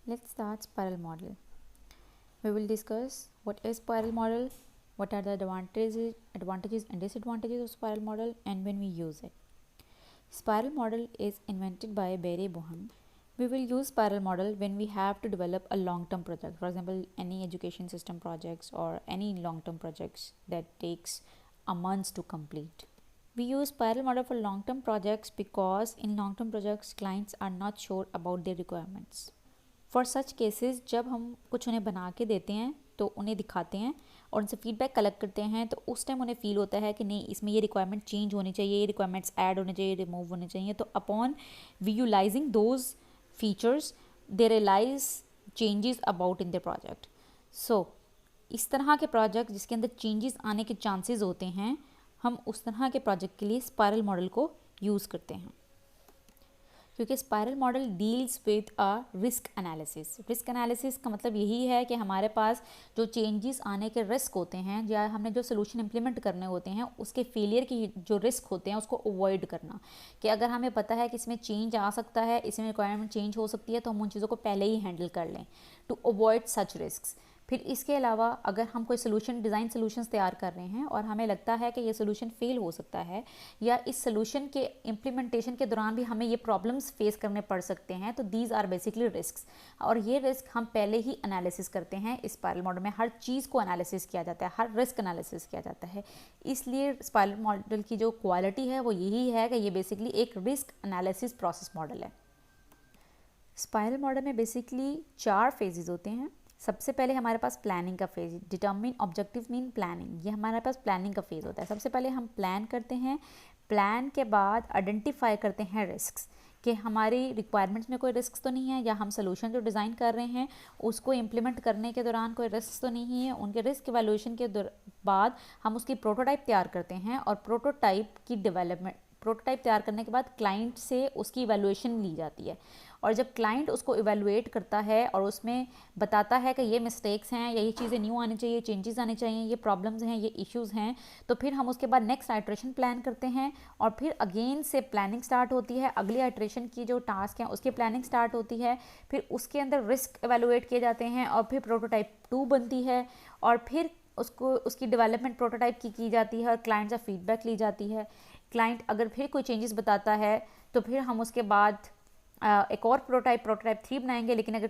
Let's start spiral model. We will discuss what is spiral model, what are the advantages and disadvantages of spiral model, and when we use it. Spiral model is invented by Barry Boehm. We will use spiral model when we have to develop a long-term project. For example, any education system projects or any long-term projects that takes a month to complete. We use spiral model for long-term projects because in long-term projects clients are not sure about their requirements. For such cases जब हम कुछ उन्हें बना के देते हैं तो उन्हें दिखाते हैं और उनसे फीडबैक कलेक्ट करते हैं तो उस टाइम उन्हें फील होता है कि नहीं इसमें ये रिक्वायरमेंट चेंज होनी चाहिए, ये रिक्वायरमेंट्स ऐड होने चाहिए, रिमूव होने चाहिए. तो upon visualising those features they realise changes about in the project. So इस तरह के प्रोजेक्ट जिसके अंदर चेंजेस आने के चांसेस होते हैं, हम उस तरह के प्रोजेक्ट के लिए स्पाइरल मॉडल को यूज़ करते हैं क्योंकि spiral model deals with a risk analysis. Risk analysis का मतलब यही है कि हमारे पास जो चेंजेस आने के रिस्क होते हैं या हमने जो सोल्यूशन इंप्लीमेंट करने होते हैं उसके फेलियर की जो रिस्क होते हैं उसको अवॉइड करना. कि अगर हमें पता है कि इसमें चेंज आ सकता है, इसमें रिक्वायरमेंट चेंज हो सकती है, तो हम उन चीज़ों को पहले ही हैंडल कर लें टू अवॉइड सच रिस्क. फिर इसके अलावा अगर हम कोई सोल्यूशन डिज़ाइन सोल्यूशंस तैयार कर रहे हैं और हमें लगता है कि ये सोल्यूशन फेल हो सकता है या इस सोल्यूशन के इम्प्लीमेंटेशन के दौरान भी हमें ये प्रॉब्लम्स फेस करने पड़ सकते हैं, तो दीज आर बेसिकली रिस्क्स. और ये रिस्क हम पहले ही एनालिसिस करते हैं. इस स्पाइरल मॉडल में हर चीज़ को एनालिसिस किया जाता है, हर रिस्क एनालिसिस किया जाता है. इसलिए स्पाइरल मॉडल की जो क्वालिटी है वो यही है कि ये बेसिकली एक रिस्क एनालिसिस प्रोसेस मॉडल है. स्पाइरल मॉडल में बेसिकली 4 फेजेस होते हैं. सबसे पहले हमारे पास प्लानिंग का phase, determine objective mean planning, ये हमारे पास प्लानिंग का फेज होता है. सबसे पहले हम प्लान करते हैं, प्लान के बाद आइडेंटिफाई करते हैं रिस्क्स कि हमारी रिक्वायरमेंट्स में कोई रिस्क तो नहीं है या हम सोल्यूशन जो डिज़ाइन कर रहे हैं उसको इम्प्लीमेंट करने के दौरान कोई रिस्क तो नहीं है. उनके रिस्क इवैल्यूएशन के बाद हम उसकी प्रोटोटाइप तैयार करते हैं और प्रोटोटाइप तैयार करने के बाद क्लाइंट से उसकी इवैल्यूएशन ली जाती है. और जब क्लाइंट उसको इवैल्यूएट करता है और उसमें बताता है कि ये मिस्टेक्स हैं या ये चीज़ें न्यू आनी चाहिए, चेंजेस आने चाहिए, ये प्रॉब्लम्स हैं, ये इश्यूज़ हैं, तो फिर हम उसके बाद नेक्स्ट आइट्रेशन प्लान करते हैं और फिर अगेन से प्लानिंग स्टार्ट होती है. अगली आइट्रेशन की जो टास्क हैं उसकी प्लानिंग स्टार्ट होती है. फिर उसके अंदर रिस्क इवैल्यूएट किए जाते हैं और फिर प्रोटोटाइप 2 बनती है और फिर उसकी डेवलपमेंट प्रोटोटाइप की जाती है और क्लाइंट से फीडबैक ली जाती है. क्लाइंट अगर फिर कोई चेंजेस बताता है तो फिर हम उसके बाद एक और प्रोटोटाइप 3 बनाएंगे. लेकिन अगर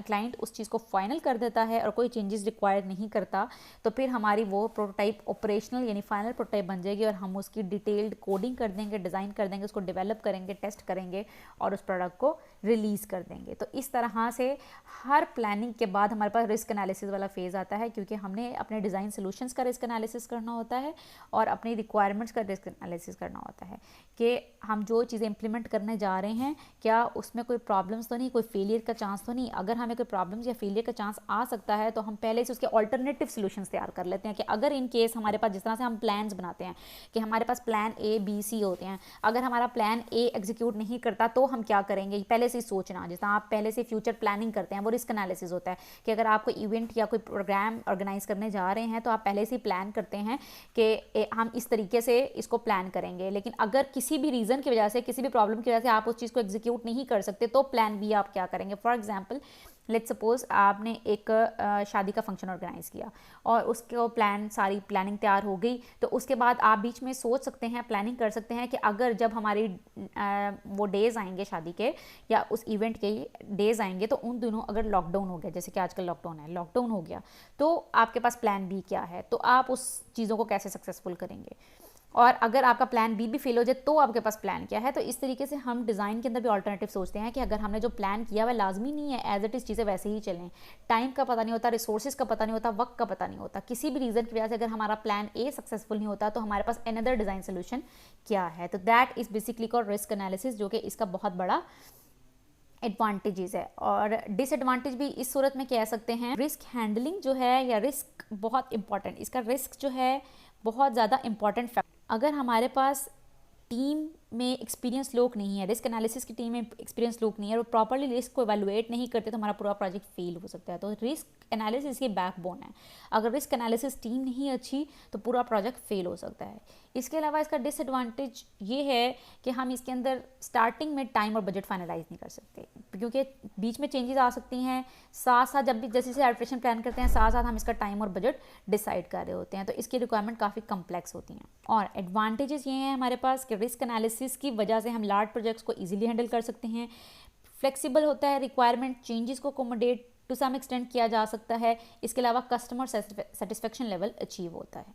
क्लाइंट उस चीज़ को फाइनल कर देता है और कोई चेंजेस रिक्वायर नहीं करता तो फिर हमारी वो प्रोटोटाइप ऑपरेशनल यानी फाइनल प्रोटोटाइप बन जाएगी और हम उसकी डिटेल्ड कोडिंग कर देंगे, डिज़ाइन कर देंगे, उसको डेवलप करेंगे, टेस्ट करेंगे और उस प्रोडक्ट को रिलीज़ कर देंगे. तो इस तरह से हर प्लानिंग के बाद हमारे पास रिस्क एनालिसिस वाला फेज़ आता है क्योंकि हमने अपने डिज़ाइन सोल्यूशंस का रिस्क एनालिसिस करना होता है और अपनी रिक्वायरमेंट्स का रिस्क एनालिसिस करना होता है कि हम जो चीज़ें इंप्लीमेंट करने जा रहे हैं क्या उसमें कोई प्रॉब्लम्स तो नहीं, कोई फेलियर का चांस तो नहीं. अगर हमें कोई प्रॉब्लम्स या फेलियर का चांस आ सकता है तो हम पहले से उसके ऑल्टरनेटिव सॉल्यूशंस तैयार कर लेते हैं कि अगर इन केस हमारे पास, जिस तरह से हम प्लान्स बनाते हैं कि हमारे पास प्लान A B C होते हैं, अगर हमारा प्लान A एग्जीक्यूट नहीं करता तो हम क्या करेंगे, पहले से ही सोचना. जिस तरह आप पहले से फ्यूचर प्लानिंग करते हैं वो रिस्क एनालिसिस होता है कि अगर आप कोई इवेंट या कोई प्रोग्राम ऑर्गेनाइज करने जा रहे हैं तो आप पहले से ही प्लान करते हैं कि हम इस तरीके से इसको प्लान करेंगे. लेकिन अगर किसी भी रीज़न की वजह से, किसी भी प्रॉब्लम की वजह से आप उस चीज़ को एग्जीक्यूट नहीं कर सकते तो प्लान बी आप क्या करेंगे. फॉर एग्जांपल लेट्स सपोज आपने एक शादी का फंक्शन ऑर्गेनाइज़ किया और उसको सारी प्लानिंग तैयार हो गई, तो उसके बाद आप बीच में सोच सकते हैं, प्लानिंग कर सकते हैं कि अगर जब हमारी वो डेज़ आएंगे शादी के या उस इवेंट के डेज़ आएंगे तो उन दिनों अगर लॉकडाउन हो गया, जैसे कि आजकल लॉकडाउन है, लॉकडाउन हो गया तो आपके पास प्लान बी क्या है, तो आप उस चीज़ों को कैसे सक्सेसफुल करेंगे. और अगर आपका प्लान बी भी फेल हो जाए तो आपके पास प्लान क्या है. तो इस तरीके से हम डिज़ाइन के अंदर भी ऑल्टरनेटिव सोचते हैं कि अगर हमने जो प्लान किया वह लाजमी नहीं है एज इट इज़ चीज़ें वैसे ही चलें. टाइम का पता नहीं होता, रिसोर्सेज का पता नहीं होता, वक्त का पता नहीं होता. किसी भी रीज़न की वजह से अगर हमारा प्लान ए सक्सेसफुल नहीं होता तो हमारे पास अनदर डिज़ाइन सोल्यूशन क्या है. तो that is basically called risk analysis, जो कि इसका बहुत बड़ा एडवांटेजेस है. और डिसएडवांटेज भी इस सूरत में कह सकते हैं, रिस्क हैंडलिंग जो है या रिस्क बहुत इंपॉर्टेंट, इसका रिस्क जो है बहुत ज़्यादा इंपॉर्टेंट फैक्टर. अगर हमारे पास टीम में एक्सपीरियंस लोग नहीं है, रिस्क एनालिसिस की टीम में एक्सपीरियंस लोग नहीं है और वो प्रॉपर्ली रिस्क को एवेलुएट नहीं करते तो हमारा पूरा प्रोजेक्ट फेल हो सकता है। तो रिस्क एनालिसिस की बैकबोन है। अगर रिस्क एनालिसिस टीम नहीं अच्छी तो पूरा प्रोजेक्ट फेल हो सकता है। इसके अलावा इसका डिसएडवांटेज ये है कि हम इसके अंदर स्टार्टिंग में टाइम और बजट फाइनलाइज नहीं कर सकते, क्योंकि बीच में चेंजेस आ सकती हैं। साथ साथ जब भी जैसे एडमिशन प्लान करते हैं साथ साथ हम इसका टाइम और बजट डिसाइड कर रहे होते हैं, तो इसकी रिक्वायरमेंट काफ़ी कम्प्लेक्स होती हैं। और एडवांटेजेस ये हैं हमारे पास कि रिस्क एनालिसिस की वजह से हम लार्ज प्रोजेक्ट्स को ईजिली हैंडल कर सकते हैं, फ्लेक्सिबल होता है, रिक्वायरमेंट चेंजेस को अकोमोडेट टू सम एक्सटेंट किया जा सकता है। इसके अलावा कस्टमर सेटिस्फेक्शन लेवल अचीव होता है।